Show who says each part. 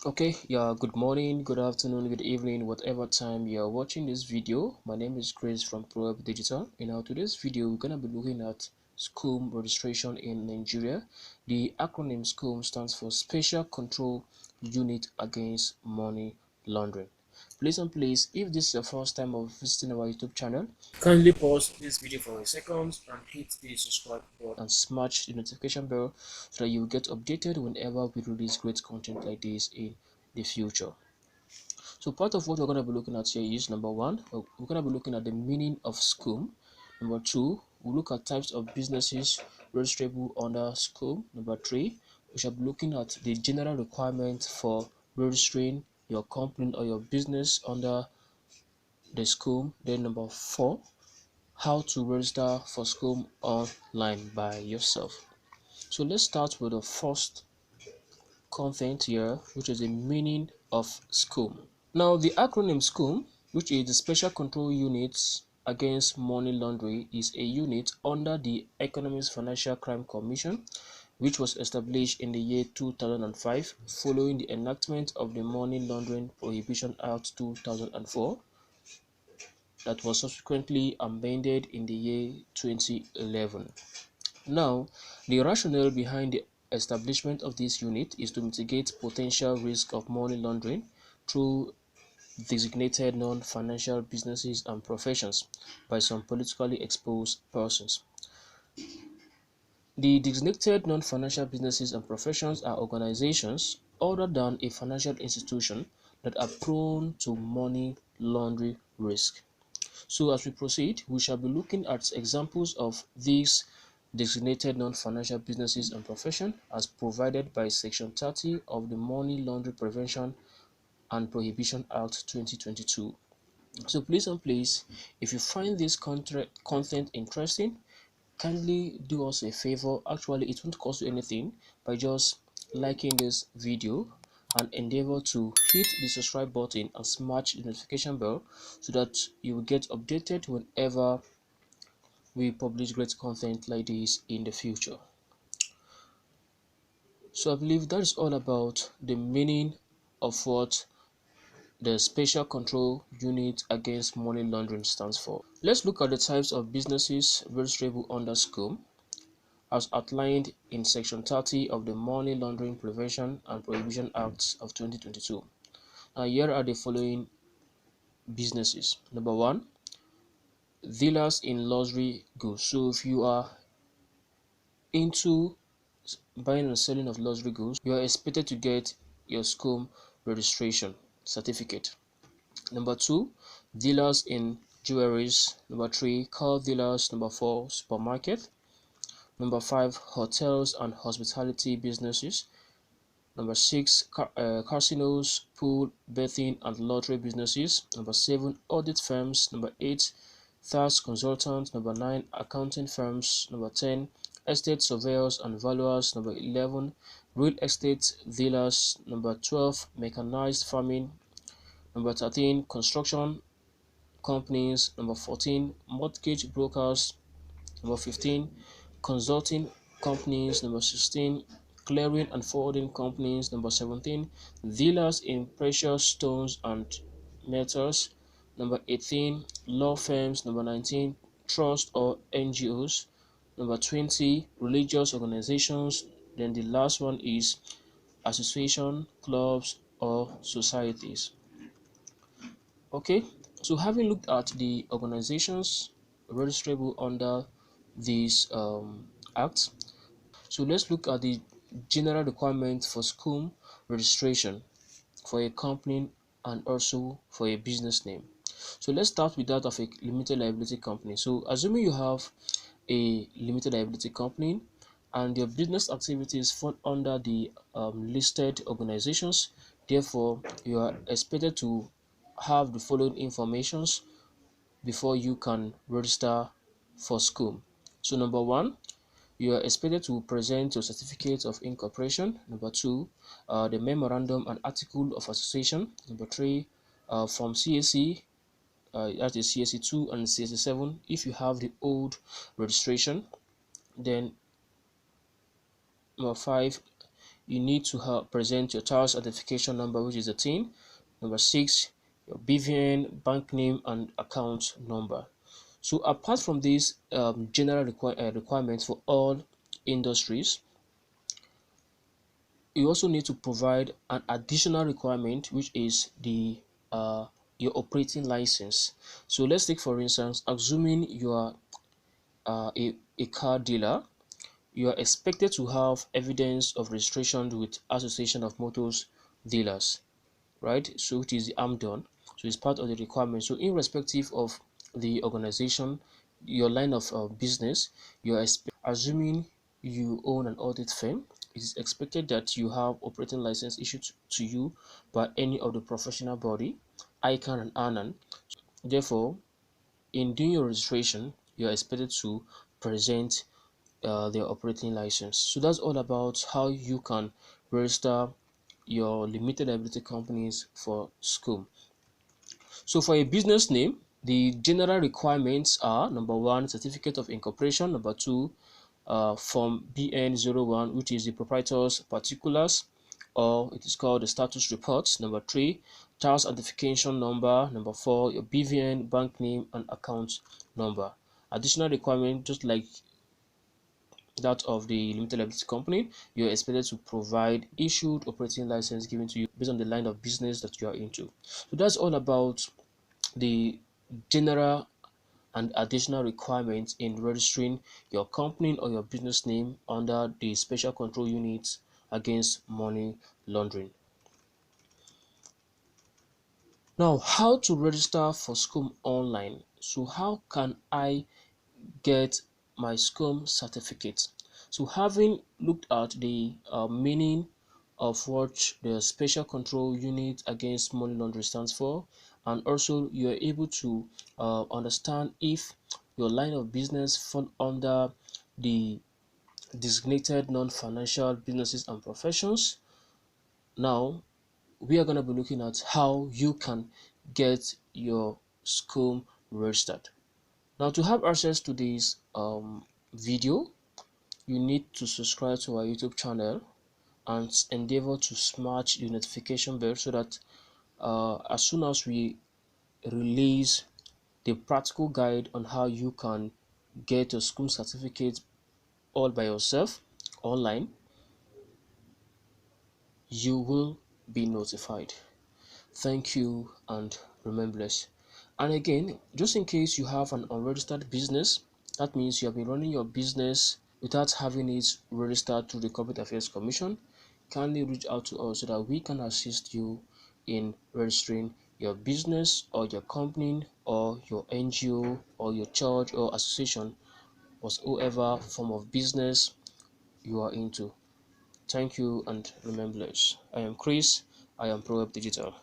Speaker 1: Okay, yeah, good morning, good afternoon, good evening, whatever time you're watching this video. My name is Chris from ProWeb Digital. In our today's video, we're going to be looking at SCUM registration in Nigeria. The acronym SCUM stands for Special Control Unit Against Money Laundering. Please, if this is your first time of visiting our YouTube channel, kindly pause this video for a second and hit the subscribe button and smash the notification bell so that you will get updated whenever we release great content like this in the future. So part of what we're going to be looking at here is number one, we're going to be looking at the meaning of SCUM. Number two, we'll look at types of businesses registrable under SCUM. Number three, we shall be looking at the general requirement for registering your company or your business under the SCUM. Then number four, how to register for SCUM online by yourself. So let's start with the first content here, which is the meaning of SCUM. Now, the acronym SCUM, which is the Special Control Units Against Money Laundering, is a unit under the Economist Financial Crime Commission, which was established in the year 2005 following the enactment of the Money Laundering Prohibition Act 2004 that was subsequently amended in the year 2011. Now, the rationale behind the establishment of this unit is to mitigate potential risk of money laundering through designated non-financial businesses and professions by some politically exposed persons. The designated non-financial businesses and professions are organizations other than a financial institution that are prone to money laundering risk. So as we proceed, we shall be looking at examples of these designated non-financial businesses and profession as provided by Section 30 of the Money Laundering Prevention and Prohibition Act 2022. So please, if you find this content interesting, kindly do us a favor. Actually, it won't cost you anything by just liking this video and endeavor to hit the subscribe button and smash the notification bell so that you will get updated whenever we publish great content like this in the future. So I believe that is all about the meaning of what the Special Control Unit Against Money Laundering stands for. Let's look at the types of businesses registrable under SCUM as outlined in Section 30 of the Money Laundering Prevention and Prohibition Act of 2022. Now here are the following businesses. Number one, dealers in luxury goods. So if you are into buying and selling of luxury goods, you are expected to get your SCUM registration certificate. Number two, dealers in jewelries. Number three, car dealers. Number four, supermarket. Number five, hotels and hospitality businesses. Number six, casinos, pool, betting, and lottery businesses. Number seven, audit firms. Number eight, tax consultants. Number nine, accounting firms. Number 10, estate surveyors and valuers. Number 11, real estate dealers. Number 12, mechanized farming. Number 13, construction companies. Number 14, mortgage brokers. Number 15, consulting companies. Number 16, clearing and forwarding companies. Number 17, dealers in precious stones and metals. Number 18, law firms. Number 19, trust or NGOs. Number 20, religious organizations. Then the last one is association, clubs, or societies. Okay, so having looked at the organizations registrable under these acts, so let's look at the general requirements for SCUM registration for a company and also for a business name. So let's start with that of a limited liability company. So assuming you have a limited liability company and your business activities fall under the listed organizations, therefore you are expected to have the following informations before you can register for SCUM. So number one, you are expected to present your certificate of incorporation. Number two, the memorandum and article of association. Number three, from CAC, that is CAC 2 and CAC 7 if you have the old registration. Then number five, you need to present your TARS identification number, which is a TIN. Number 6, your BVN, bank name, and account number. So apart from these general requirements for all industries, you also need to provide an additional requirement, which is the your operating license. So let's take, for instance, assuming you are a car dealer, you are expected to have evidence of registration with Association of Motors Dealers, right? So it is the AMDON. So it's part of the requirement. So irrespective of the organization, your line of business, you are assuming you own an audit firm, it is expected that you have operating license issued to you by any of the professional body, ICANN and ANAN. Therefore, in doing your registration, you are expected to present their operating license. So that's all about how you can register your limited liability companies for SCUM. So for a business name, the general requirements are: number 1, certificate of incorporation; number 2, form BN01, which is the proprietor's particulars, or it is called the status report; number 3, TARS identification number; number 4, your BVN, bank name, and account number. Additional requirement, just like that of the limited liability company, you're expected to provide issued operating license given to you based on the line of business that you are into. So that's all about the general and additional requirements in registering your company or your business name under the Special Control Unit against money laundering. Now, how to register for SCUM online? So how can I get my SCUM certificate? So having looked at the meaning of what the Special Control Unit against money laundering stands for, and also you are able to understand if your line of business fall under the designated non-financial businesses and professions. Now we are going to be looking at how you can get your SCUM registered. Now, to have access to this video, you need to subscribe to our YouTube channel and endeavor to smash the notification bell so that as soon as we release the practical guide on how you can get your SCUM certificate all by yourself online, you will be notified. Thank you and remember this. And again, just in case you have an unregistered business, that means you have been running your business without having it registered to the Corporate Affairs Commission, kindly reach out to us so that we can assist you in registering your business or your company or your NGO or your church or association, whatsoever form of business you are into. Thank you and remember this. I am Chris. I am ProWeb Digital.